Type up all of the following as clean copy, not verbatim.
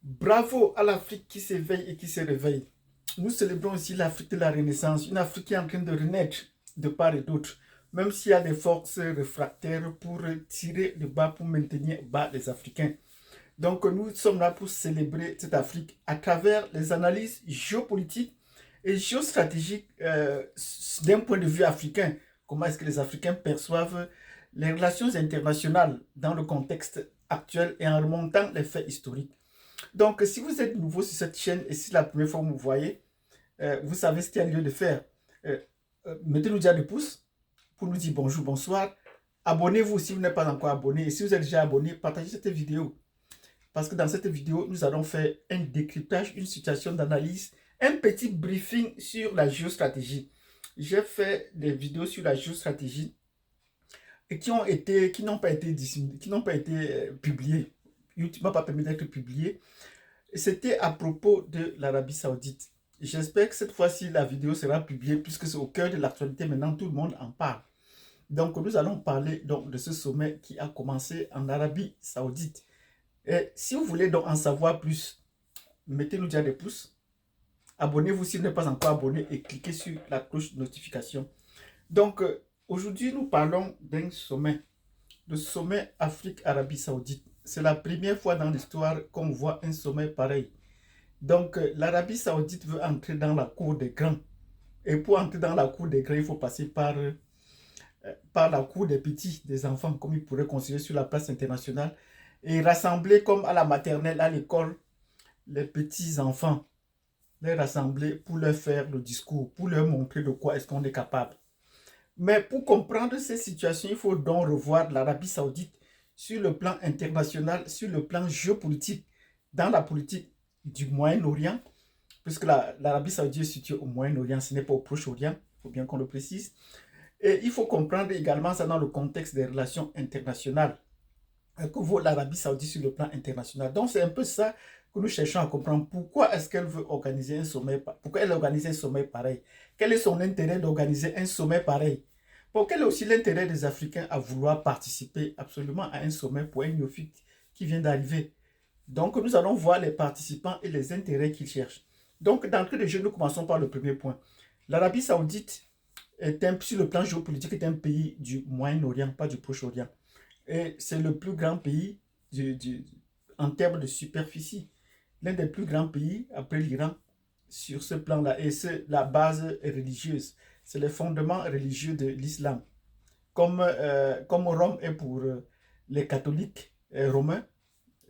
Bravo à l'Afrique qui s'éveille et qui se réveille. Nous célébrons aussi l'Afrique de la Renaissance, une Afrique qui est en train de renaître de part et d'autre, même s'il y a des forces réfractaires pour tirer le bas, pour maintenir bas les Africains. Donc nous sommes là pour célébrer cette Afrique à travers les analyses géopolitiques et géostratégiques d'un point de vue africain. Comment est-ce que les Africains perçoivent les relations internationales dans le contexte actuel et en remontant les faits historiques. Donc, si vous êtes nouveau sur cette chaîne et si c'est la première fois que vous voyez, vous savez ce qu'il y a lieu de faire. Euh, Mettez-nous déjà des pouces pour nous dire bonjour, bonsoir. Abonnez-vous si vous n'êtes pas encore abonné. Et si vous êtes déjà abonné, partagez cette vidéo. Parce que dans cette vidéo, nous allons faire un décryptage, une situation d'analyse, un petit briefing sur la géostratégie. J'ai fait des vidéos sur la géostratégie et qui n'ont pas été publiées. YouTube ne m'a pas permis d'être publié. C'était à propos de l'Arabie Saoudite. J'espère que cette fois-ci, la vidéo sera publiée puisque c'est au cœur de l'actualité. Maintenant, tout le monde en parle. Donc, nous allons parler donc, de ce sommet qui a commencé en Arabie Saoudite. Et si vous voulez donc en savoir plus, mettez-nous déjà des pouces. Abonnez-vous si vous n'êtes pas encore abonné et cliquez sur la cloche de notification. Donc, aujourd'hui, nous parlons d'un sommet, le sommet Afrique-Arabie Saoudite. C'est la première fois dans l'histoire qu'on voit un sommet pareil. Donc, l'Arabie Saoudite veut entrer dans la cour des grands. Et pour entrer dans la cour des grands, il faut passer par la cour des petits, des enfants, comme ils pourraient considérer sur la place internationale, et rassembler comme à la maternelle, à l'école, les petits enfants, les rassembler pour leur faire le discours, pour leur montrer de quoi est-ce qu'on est capable. Mais pour comprendre ces situations, il faut donc revoir l'Arabie Saoudite sur le plan international, sur le plan géopolitique, dans la politique du Moyen-Orient, puisque l'Arabie Saoudite est située au Moyen-Orient, ce n'est pas au Proche-Orient, il faut bien qu'on le précise. Et il faut comprendre également ça dans le contexte des relations internationales que vaut l'Arabie Saoudite sur le plan international. Donc c'est un peu ça que nous cherchons à comprendre. Pourquoi est-ce qu'elle veut organiser un sommet, pourquoi elle organise un sommet pareil? Quel est son intérêt d'organiser un sommet pareil? Quel est aussi l'intérêt des Africains à vouloir participer absolument à un sommet pour un néophyte qui vient d'arriver? Donc nous allons voir les participants et les intérêts qu'ils cherchent. Donc d'entrée de jeu, nous commençons par le premier point. L'Arabie Saoudite sur le plan géopolitique, est un pays du Moyen-Orient, pas du Proche-Orient. Et c'est le plus grand pays en termes de superficie. L'un des plus grands pays après l'Iran sur ce plan-là. Et c'est la base religieuse. C'est les fondements religieux de l'islam. Comme Rome est pour les catholiques romains,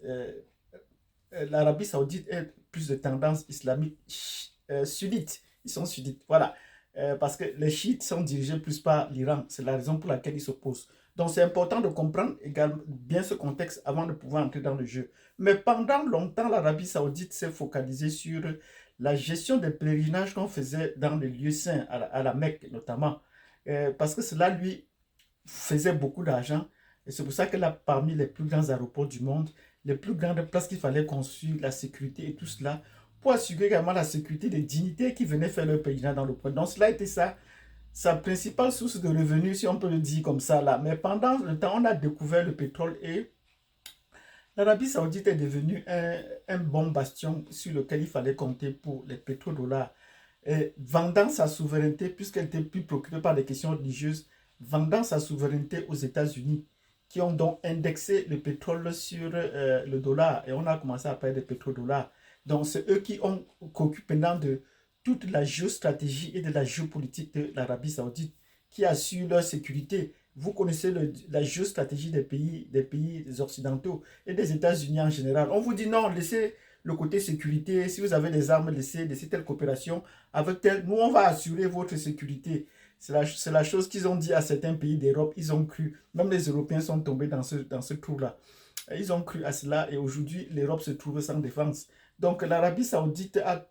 euh, l'Arabie Saoudite est plus de tendance islamique sunnite. Ils sont sunnites. Voilà. Parce que les chiites sont dirigés plus par l'Iran. C'est la raison pour laquelle ils s'opposent. Donc c'est important de comprendre également bien ce contexte avant de pouvoir entrer dans le jeu. Mais pendant longtemps, l'Arabie Saoudite s'est focalisée sur la gestion des pèlerinages qu'on faisait dans les lieux saints, à la Mecque notamment. Parce que cela lui faisait beaucoup d'argent. Et c'est pour ça qu'elle a parmi les plus grands aéroports du monde, les plus grandes places qu'il fallait construire, la sécurité et tout cela, pour assurer également la sécurité des dignitaires qui venaient faire leur pèlerinage dans le coin. Donc cela a été ça, sa principale source de revenus, si on peut le dire comme ça là. Mais pendant le temps, on a découvert le pétrole et l'Arabie Saoudite est devenue un bon bastion sur lequel il fallait compter pour les pétrodollars. Et vendant sa souveraineté, puisqu'elle était plus préoccupée par des questions religieuses, vendant sa souveraineté aux États-Unis, qui ont donc indexé le pétrole sur le dollar. Et on a commencé à parler de pétrodollars. Donc c'est eux qui ont occupé maintenant de toute la géostratégie et de la géopolitique de l'Arabie Saoudite, qui assure leur sécurité. Vous connaissez la géostratégie des pays occidentaux et des États-Unis en général. On vous dit non, laissez le côté sécurité. Si vous avez des armes, laissez telle coopération avec telle. Nous, on va assurer votre sécurité. C'est la chose qu'ils ont dit à certains pays d'Europe. Ils ont cru. Même les Européens sont tombés dans ce trou-là. Ils ont cru à cela et aujourd'hui, l'Europe se trouve sans défense. Donc, l'Arabie Saoudite a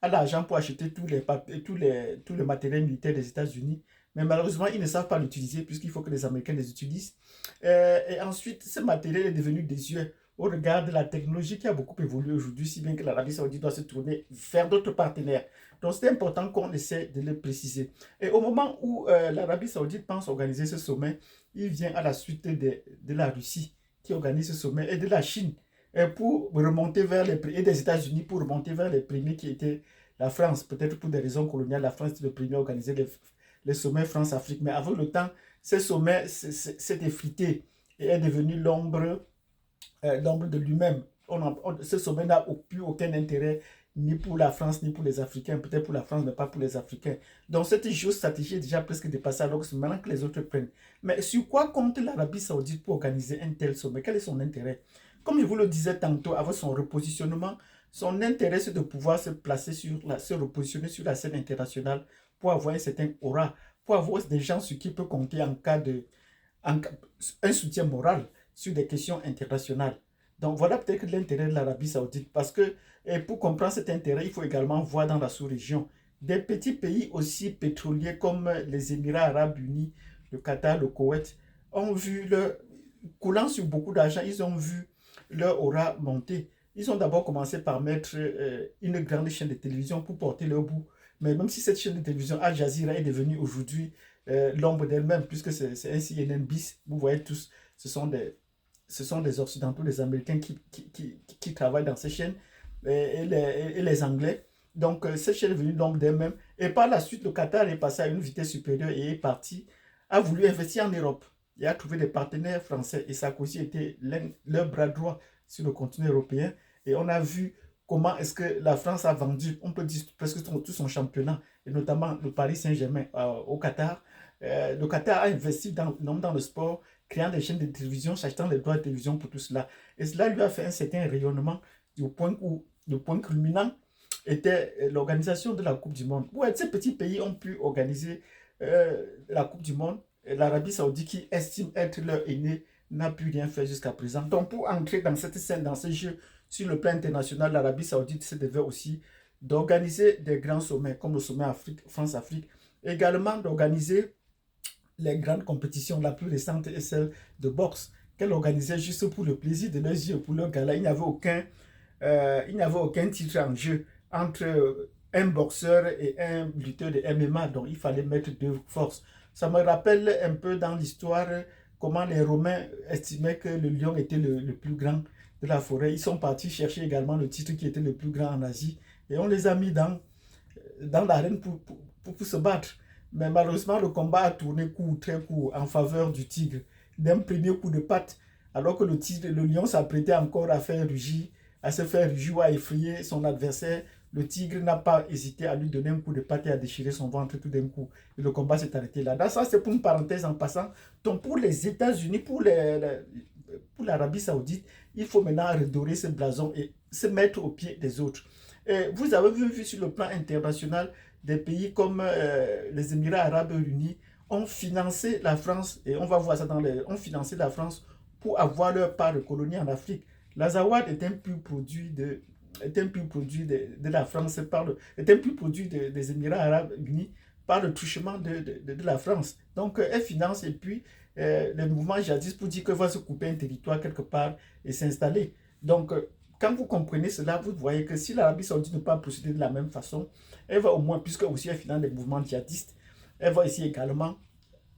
l'argent pour acheter tous les papiers, tout le matériel militaire des États-Unis. Mais malheureusement, ils ne savent pas l'utiliser puisqu'il faut que les Américains les utilisent. Et ensuite, ce matériel est devenu désuet au regard de la technologie qui a beaucoup évolué aujourd'hui, si bien que l'Arabie Saoudite doit se tourner vers d'autres partenaires. Donc, c'est important qu'on essaie de le préciser. Et au moment où l'Arabie Saoudite pense organiser ce sommet, il vient à la suite de la Russie qui organise ce sommet et de la Chine pour remonter vers et des États-Unis pour remonter vers les premiers qui étaient la France. Peut-être pour des raisons coloniales, la France était le premier à organiser les sommets France-Afrique. Mais avec le temps, ces sommets s'est effrité et est devenu l'ombre de lui-même. Ce sommet n'a plus aucun intérêt ni pour la France, ni pour les Africains. Peut-être pour la France, mais pas pour les Africains. Donc cette géostratégie est déjà presque dépassée, alors que c'est maintenant que les autres prennent. Mais sur quoi compte l'Arabie Saoudite pour organiser un tel sommet? Quel est son intérêt? Comme je vous le disais tantôt, avec son repositionnement, son intérêt c'est de pouvoir se placer se repositionner sur la scène internationale pour avoir un certain aura, pour avoir des gens sur qui il peut compter en cas un soutien moral sur des questions internationales. Donc voilà peut-être l'intérêt de l'Arabie Saoudite, parce que pour comprendre cet intérêt, il faut également voir dans la sous-région des petits pays aussi pétroliers comme les Émirats arabes unis, le Qatar, le Koweït, ont vu coulant sur beaucoup d'argent, ils ont vu leur aura monter. Ils ont d'abord commencé par mettre une grande chaîne de télévision pour porter leur bout. Mais même si cette chaîne de télévision Al Jazeera est devenue aujourd'hui l'ombre d'elle-même, puisque c'est un CNN bis, vous voyez tous, ce sont des Occidentaux, des Américains qui travaillent dans ces chaînes et les Anglais. Donc, cette chaîne est devenue l'ombre d'elle-même. Et par la suite, le Qatar est passé à une vitesse supérieure et est parti, a voulu investir en Europe. Il a trouvé des partenaires français et Sarkozy était leur bras droit sur le continent européen. Et on a vu comment est-ce que la France a vendu, on peut dire presque tout son championnat, et notamment le Paris Saint-Germain au Qatar. Le Qatar a investi dans le sport, créant des chaînes de télévision, achetant des droits de télévision pour tout cela. Et cela lui a fait un certain rayonnement au point où le point culminant était l'organisation de la Coupe du Monde. Ouais, ces petits pays ont pu organiser la Coupe du Monde. L'Arabie Saoudite, qui estime être leur aîné, n'a pu rien faire jusqu'à présent. Donc, pour entrer dans cette scène, dans ce jeu, sur le plan international, l'Arabie Saoudite se devait aussi d'organiser des grands sommets, comme le sommet France-Afrique, également d'organiser les grandes compétitions. La plus récente est celle de boxe, qu'elle organisait juste pour le plaisir de leurs yeux, pour leur gala. Il n'y avait aucun titre en jeu entre un boxeur et un lutteur de MMA, donc il fallait mettre deux forces. Ça me rappelle un peu dans l'histoire comment les Romains estimaient que le lion était le plus grand de la forêt. Ils sont partis chercher également le titre qui était le plus grand en Asie et on les a mis dans l'arène pour se battre. Mais malheureusement, le combat a tourné très court en faveur du tigre, d'un premier coup de patte, alors que le lion s'apprêtait encore à se faire rugir ou à effrayer son adversaire. Le tigre n'a pas hésité à lui donner un coup de patte et à déchirer son ventre tout d'un coup. Et le combat s'est arrêté là. Ça, c'est pour une parenthèse en passant. Donc, pour les États-Unis, pour l'Arabie Saoudite, il faut maintenant redorer ce blason et se mettre au pied des autres. Et vous avez vu sur le plan international, des pays comme les Émirats arabes unis ont financé la France, et on va voir ça ont financé la France pour avoir leur part de colonie en Afrique. L'Azawad est un pur produit de la France, est un pur produit des Émirats arabes unis par le truchement de la France. Donc, elle finance et puis les mouvements djihadistes pour dire qu'elle va se couper un territoire quelque part et s'installer. Donc, quand vous comprenez cela, vous voyez que si l'Arabie Saoudite ne peut pas procéder de la même façon, elle va au moins, puisque aussi elle finance les mouvements djihadistes, elle va essayer également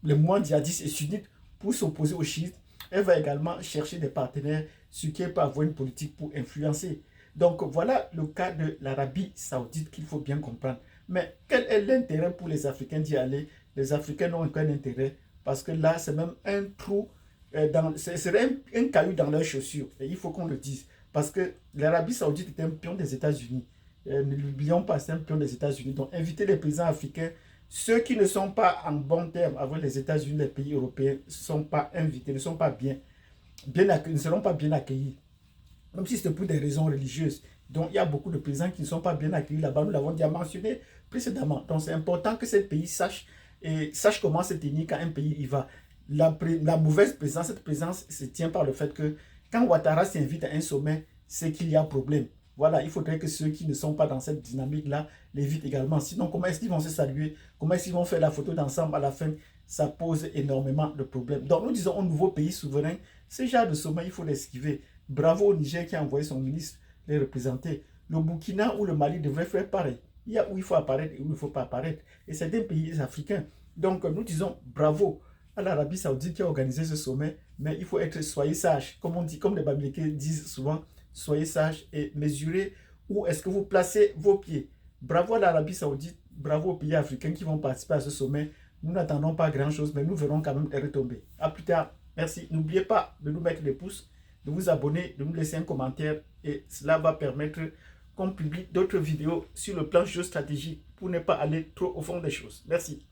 les mouvements djihadistes et sunnites pour s'opposer aux chiites. Elle va également chercher des partenaires sur qui elle peut avoir une politique pour influencer. Donc voilà le cas de l'Arabie Saoudite qu'il faut bien comprendre. Mais quel est l'intérêt pour les Africains d'y aller? Les Africains n'ont aucun intérêt parce que là, c'est même un trou, ce serait un caillou dans leurs chaussures. Et il faut qu'on le dise. Parce que l'Arabie Saoudite est un pion des États-Unis. Ne l'oublions pas, c'est un pion des États-Unis. Donc, inviter les présidents africains, ceux qui ne sont pas en bon terme avec les États-Unis, les pays européens, ne sont pas invités, ne sont pas bien accueillis, ne seront pas bien accueillis. Même si c'est pour des raisons religieuses. Donc, il y a beaucoup de présidents qui ne sont pas bien accueillis là-bas. Nous l'avons déjà mentionné précédemment. Donc, c'est important que ces pays sachent comment se tenir quand un pays y va. La mauvaise présence, cette présence se tient par le fait que quand Ouattara s'invite à un sommet, c'est qu'il y a problème. Voilà, il faudrait que ceux qui ne sont pas dans cette dynamique-là l'évitent également. Sinon, comment est-ce qu'ils vont se saluer? Comment est-ce qu'ils vont faire la photo d'ensemble à la fin? Ça pose énormément de problèmes. Donc, nous disons au nouveau pays souverain, ce genre de sommet, il faut l'esquiver. Bravo au Niger qui a envoyé son ministre les représenter. Le Burkina ou le Mali devraient faire pareil. Il y a où il faut apparaître et où il ne faut pas apparaître. Et c'est des pays africains. Donc, nous disons bravo à l'Arabie Saoudite qui a organisé ce sommet. Mais il faut soyez sages. Comme on dit, comme les Bamileke disent souvent, soyez sages et mesurez où est-ce que vous placez vos pieds. Bravo à l'Arabie Saoudite, bravo aux pays africains qui vont participer à ce sommet. Nous n'attendons pas grand-chose, mais nous verrons quand même des retombées. À plus tard. Merci. N'oubliez pas de nous mettre des pouces, de vous abonner, de nous laisser un commentaire et cela va permettre qu'on publie d'autres vidéos sur le plan géostratégique pour ne pas aller trop au fond des choses. Merci.